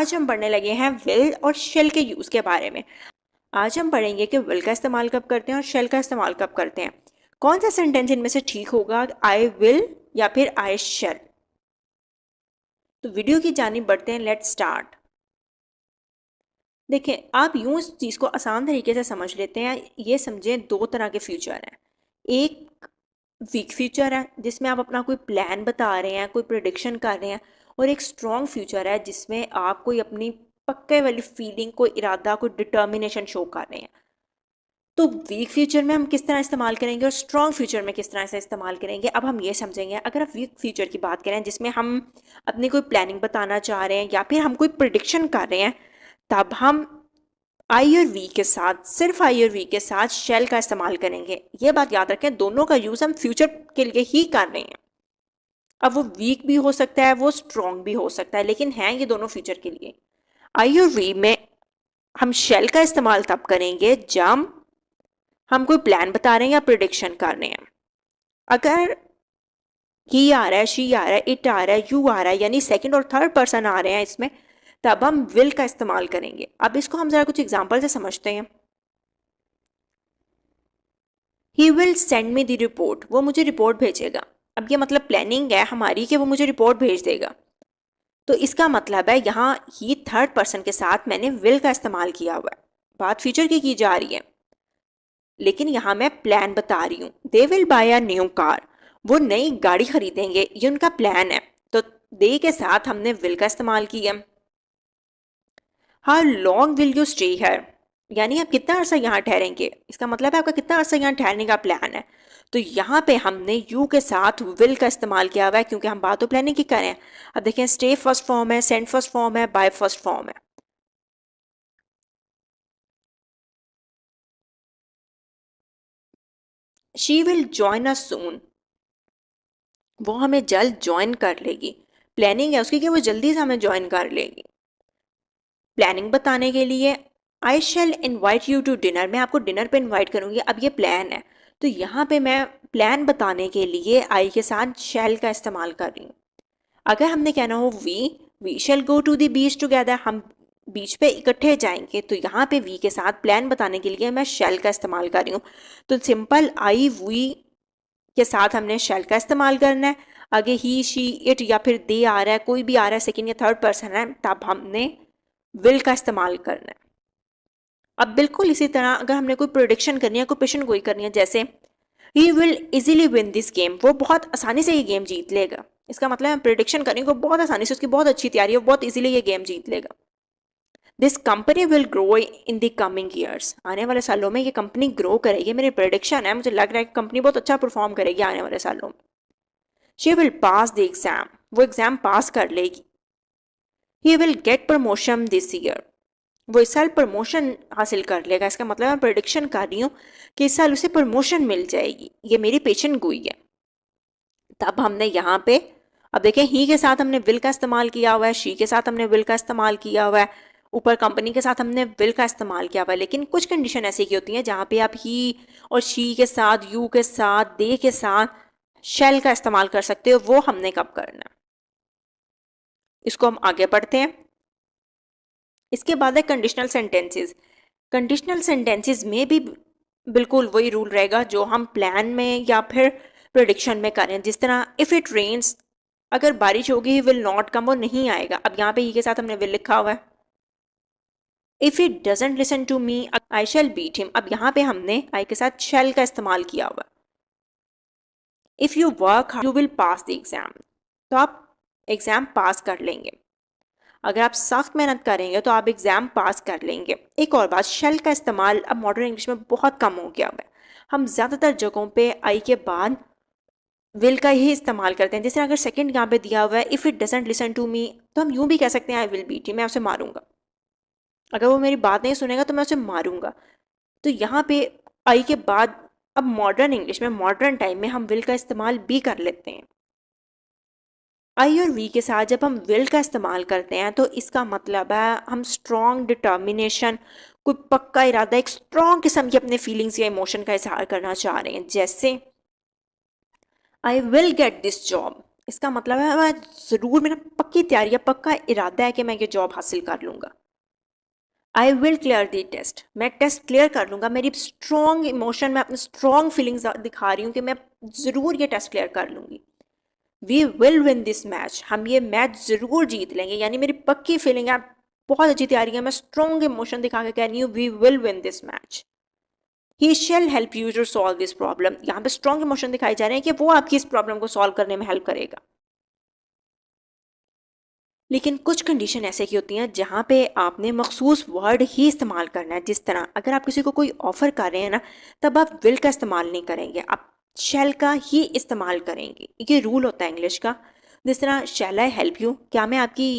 आज हम पढ़ने लगे हैं विल और शेल के यूज़ के बारे में। आज हम पढ़ेंगे कि विल का इस्तेमाल कब करते हैं और शेल का इस्तेमाल कब करते हैं। कौन सा सेंटेंस इनमें से ठीक होगा, आई विल या फिर आई शेल। तो वीडियो की जानिब बढ़ते हैं, लेट्स स्टार्ट। देखें, आप यूं इस चीज़ को आसान तरीके से समझ लेते हैं। ये समझें, दो तरह के फ्यूचर हैं। एक वीक फ्यूचर है जिसमें आप अपना कोई प्लान बता रहे हैं, कोई प्रिडिक्शन कर रहे हैं, और एक स्ट्रॉन्ग फ्यूचर है जिसमें आप कोई अपनी पक्के वाली फीलिंग, कोई इरादा, कोई डिटर्मिनेशन शो कर रहे हैं। तो वीक फ्यूचर में हम किस तरह इस्तेमाल करेंगे और स्ट्रॉन्ग फ्यूचर में किस तरह से इस्तेमाल करेंगे, अब हम ये समझेंगे। अगर आप वीक फ्यूचर की बात करें जिसमें हम अपनी कोई प्लानिंग बताना चाह रहे हैं या फिर हम कोई प्रिडिक्शन कर रहे हैं, तब हम आई और वी के साथ, सिर्फ आई और वी के साथ शेल का इस्तेमाल करेंगे। ये बात याद रखें, दोनों का यूज़ हम फ्यूचर के लिए ही कर रहे हैं। अब वो वीक भी हो सकता है, वो स्ट्रॉन्ग भी हो सकता है, लेकिन हैं ये दोनों फ्यूचर के लिए। आई और वी में हम शेल का इस्तेमाल तब करेंगे जब हम कोई प्लान बता रहे हैं या प्रिडिक्शन कर रहे हैं। अगर ही आ रहा है, शी आ रहा है, इट आ रहा है, यू आ रहा है, यानी सेकंड और थर्ड पर्सन आ रहे हैं इसमें, तब हम विल का इस्तेमाल करेंगे। अब इसको हम जरा कुछ एग्जांपल से समझते हैं। He will send me the report, वो मुझे रिपोर्ट भेजेगा। अब ये मतलब प्लानिंग है हमारी कि वो मुझे रिपोर्ट भेज देगा। तो इसका मतलब है यहाँ ही थर्ड पर्सन के साथ मैंने विल का इस्तेमाल किया हुआ है। बात फ्यूचर की जा रही है, लेकिन यहाँ मैं प्लान बता रही हूँ। They will buy a new car, वो नई गाड़ी खरीदेंगे, ये उनका प्लान है। तो दे के साथ हमने विल का इस्तेमाल किया। How long will you stay here, यानी आप कितना अरसा यहाँ ठहरेंगे, इसका मतलब है आपका कितना अरसा यहाँ ठहरने का प्लान है। तो यहाँ पे हमने यू के साथ विल का इस्तेमाल किया हुआ है, क्योंकि हम बात तो प्लानिंग की करें। अब देखें, स्टे फर्स्ट फॉर्म है, सेंड फर्स्ट फॉर्म है, बाय फर्स्ट फॉर्म है। शी विल जॉइन अस सून, वो हमें जल्द ज्वाइन कर लेगी। प्लानिंग है उसकी कि वो जल्दी से हमें ज्वाइन कर लेगी। प्लानिंग बताने के लिए आई शैल इन्वाइट यू टू डिनर, मैं आपको डिनर पे इन्वाइट करूंगी। अब ये प्लान है, तो यहाँ पे मैं प्लान बताने के लिए आई के साथ शैल का इस्तेमाल कर रही हूँ। अगर हमने कहना हो we shall go to the beach together, हम बीच पे इकट्ठे जाएंगे, तो यहाँ पे वी के साथ प्लान बताने के लिए मैं शैल का इस्तेमाल कर रही हूँ। तो सिंपल आई वी के साथ हमने शैल का इस्तेमाल करना है। आगे ही, शी, इट या फिर दे आ रहा है, कोई भी आ रहा है, सेकेंड या थर्ड पर्सन है, तब हमने विल का इस्तेमाल करना है। अब बिल्कुल इसी तरह अगर हमने कोई प्रोडिक्शन करनी है, कोई पेशन गोई करनी है, जैसे he will easily win this game, वो बहुत आसानी से ये गेम जीत लेगा। इसका मतलब है प्रोडिक्शन करेंगे, वो बहुत आसानी से, उसकी बहुत अच्छी तैयारी है, वो बहुत इजीली ये गेम जीत लेगा। This company will grow in the coming years, आने वाले सालों में ये कंपनी ग्रो करेगी, मेरी प्रोडिक्शन है, मुझे लग रहा है कि कंपनी बहुत अच्छा परफॉर्म करेगी आने वाले सालों में। She will pass the exam, वो एग्जाम पास कर लेगी। He will get promotion this year, वो इस साल प्रमोशन हासिल कर लेगा। इसका मतलब मैं प्रेडिक्शन कर रही हूँ कि इस साल उसे प्रमोशन मिल जाएगी, ये मेरी पेशन गोई है। तब हमने यहाँ पे, अब देखें, ही के साथ हमने विल का इस्तेमाल किया हुआ है, शी के साथ हमने विल का इस्तेमाल किया हुआ है, ऊपर कंपनी के साथ हमने विल का इस्तेमाल किया हुआ है। लेकिन कुछ कंडीशन ऐसी की होती हैं जहाँ पे आप ही और शी के साथ, यू के साथ, दे के साथ शेल का इस्तेमाल कर सकते हो। वो हमने कब करना है, इसको हम आगे पढ़ते हैं। इसके बाद है कंडीशनल सेंटेंसेस। कंडीशनल सेंटेंसेस में भी बिल्कुल वही रूल रहेगा जो हम प्लान में या फिर प्रेडिक्शन में करें। जिस तरह इफ़ इट रेन्स, अगर बारिश होगी, ही विल नॉट कम, वो नहीं आएगा। अब यहाँ पे ही के साथ हमने विल लिखा हुआ है। If it doesn't listen to me, I shall beat him, अब यहाँ पे हमने आई के साथ शैल का इस्तेमाल किया हुआ है। If you work you will pass the exam, तो आप एग्जाम पास कर लेंगे। अगर आप सख्त मेहनत करेंगे तो आप एग्ज़ाम पास कर लेंगे। एक और बात, शेल का इस्तेमाल अब मॉडर्न इंग्लिश में बहुत कम हो गया है। हम ज़्यादातर जगहों पे आई के बाद विल का ही इस्तेमाल करते हैं। जैसे अगर सेकंड यहाँ पे दिया हुआ है, if it doesn't listen to me, तो हम यूँ भी कह सकते हैं आई विल बीट हिम, मैं उसे मारूंगा। अगर वो मेरी बात नहीं सुनेगा तो मैं उसे मारूंगा। तो यहाँ पे आई के बाद अब मॉडर्न इंग्लिश में, मॉडर्न टाइम में हम विल का इस्तेमाल भी कर लेते हैं। आई और वी के साथ जब हम विल का इस्तेमाल करते हैं तो इसका मतलब है हम स्ट्रॉन्ग डिटर्मिनेशन, कोई पक्का इरादा, एक स्ट्रॉन्ग किस्म की अपने फीलिंग्स या इमोशन का इजहार करना चाह रहे हैं। जैसे I will get this job, इसका मतलब है मैं ज़रूर, मेरा पक्की तैयारी है, पक्का इरादा है कि मैं ये जॉब हासिल कर लूँगा। I will clear the test, मैं टेस्ट क्लियर कर लूँगा। मेरी स्ट्रॉन्ग इमोशन, मैं अपनी स्ट्रॉन्ग फीलिंग्स दिखा रही हूँ कि मैं ज़रूर ये टेस्ट क्लियर कर लूँगी। We will win this match, हम ये मैच ज़रूर जीत लेंगे, यानी मेरी पक्की फीलिंग है, बहुत अच्छी तैयारी है, मैं स्ट्रॉन्ग इमोशन दिखा के कह रही हूँ we will win this match. He shall help you to solve this problem, यहाँ पे स्ट्रॉन्ग इमोशन दिखाए जा रहे हैं कि वो आपकी इस प्रॉब्लम को सॉल्व करने में हेल्प करेगा। लेकिन कुछ कंडीशन ऐसे की होती हैं जहाँ पे आपने मखसूस वर्ड ही इस्तेमाल करना है। जिस तरह अगर आप किसी को कोई ऑफ़र कर रहे हैं ना, तब आप विल का इस्तेमाल नहीं करेंगे, आप शैल का ही इस्तेमाल करेंगे। ये रूल होता है इंग्लिश का। जिस तरह शैल आई हेल्प यू, क्या मैं आपकी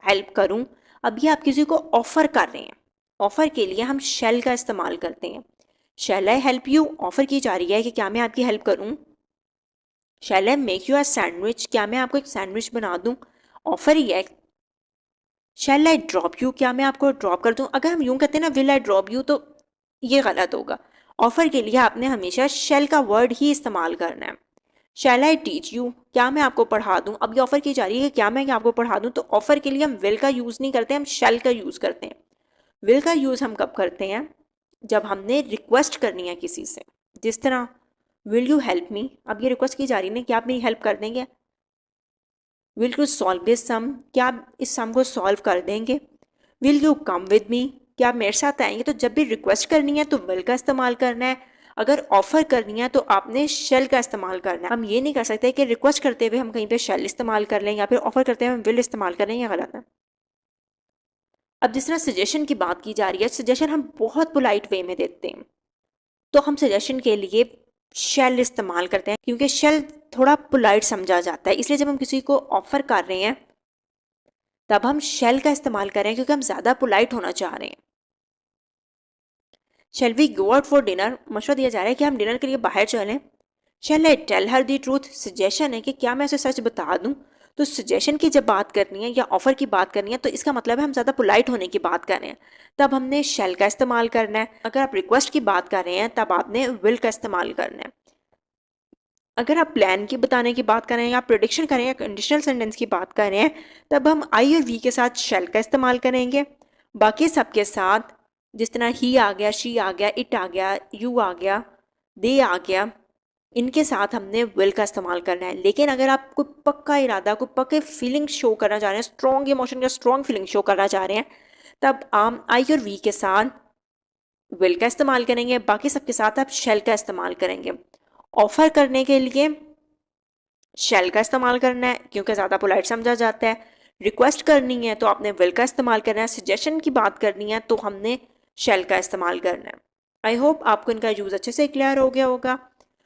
हेल्प करूं। अभी आप किसी को ऑफ़र कर रहे हैं, ऑफ़र के लिए हम शैल का इस्तेमाल करते हैं। शैल आई हेल्प यू ऑफ़र की जा रही है कि क्या मैं आपकी हेल्प करूं। Shall I make you a sandwich, क्या मैं आपको एक सैंडविच बना दूं, ऑफ़र ही है। शैल आई ड्रॉप यू, क्या मैं आपको ड्रॉप कर दूं। अगर हम यूं कहते हैं ना विल आई ड्रॉप यू, तो ये गलत होगा। ऑफ़र के लिए आपने हमेशा शैल का वर्ड ही इस्तेमाल करना है। शैल आई टीच यू, क्या मैं आपको पढ़ा दूँ। अब ये ऑफ़र की जा रही है कि क्या मैं आपको पढ़ा दूँ, तो ऑफ़र के लिए हम विल का यूज़ नहीं करते, हम शैल का यूज़ करते हैं। विल का यूज़ हम कब करते हैं, जब हमने रिक्वेस्ट करनी है किसी से। जिस तरह विल यू हेल्प मी, अब ये रिक्वेस्ट की जा रही है ना कि आप मेरी हेल्प कर देंगे। विल यू सॉल्व दिस सम, क्या आप इस सम को सॉल्व कर देंगे। Will you come with me, क्या आप मेरे साथ आएंगे। तो जब भी रिक्वेस्ट करनी है तो विल का इस्तेमाल करना है, अगर ऑफर करनी है तो आपने शेल का इस्तेमाल करना है। हम ये नहीं कर सकते कि रिक्वेस्ट करते हुए हम कहीं पे शेल इस्तेमाल कर लें या फिर ऑफर करते हुए हम विल इस्तेमाल कर लें, ये गलत है। अब जिस तरह सजेशन की बात की जा रही है, सजेशन हम बहुत पोलाइट वे में देते हैं, तो हम सजेशन के लिए शेल इस्तेमाल करते हैं, क्योंकि शेल थोड़ा पोलाइट समझा जाता है। इसलिए जब हम किसी को ऑफर कर रहे हैं तब हम शेल का इस्तेमाल कर रहे हैं, क्योंकि हम ज़्यादा पोलाइट होना चाह रहे हैं। Shall we go out for dinner, मशवरा दिया जा रहा है कि हम डिनर के लिए बाहर चलें। Shall I tell her the truth, suggestion है कि क्या मैं उसे सच बता दूं। तो सजेशन की जब बात करनी है या ऑफर की बात करनी है, तो इसका मतलब है हम ज़्यादा पोलाइट होने की बात कर रहे हैं, तब हमने शेल का इस्तेमाल करना है। अगर आप रिक्वेस्ट की बात कर रहे हैं तब आपने विल का इस्तेमाल करना है। अगर आप प्लान की बताने की बात कर रहे हैं या प्रिडिक्शन कर रहे हैं या कंडीशनल सेंटेंस की बात कर रहे हैं, तब हम आई और वी के साथ शेल का इस्तेमाल करेंगे। बाकी सबके साथ जिस तरह ही आ गया, शी आ गया, इट आ गया, यू आ गया, दे आ गया, इनके साथ हमने विल का इस्तेमाल करना है। लेकिन अगर आप कोई पक्का इरादा, कोई पक्के फीलिंग शो करना चाह रहे हैं, स्ट्रॉन्ग इमोशन या स्ट्रॉन्ग फीलिंग शो करना चाह रहे हैं, तब आप आई और वी के साथ विल का इस्तेमाल करेंगे, बाकी सबके साथ आप शेल का इस्तेमाल करेंगे। ऑफर करने के लिए शेल का इस्तेमाल करना है, क्योंकि ज़्यादा पोलाइट समझा जाता है। रिक्वेस्ट करनी है तो आपने विल का इस्तेमाल करना है। सजेशन की बात करनी है तो हमने शेल का इस्तेमाल करना है। आई होप आपको इनका यूज़ अच्छे से क्लियर हो गया होगा।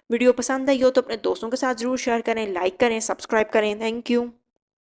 वीडियो पसंद आई हो तो अपने दोस्तों के साथ ज़रूर शेयर करें, लाइक करें, सब्सक्राइब करें। Thank you.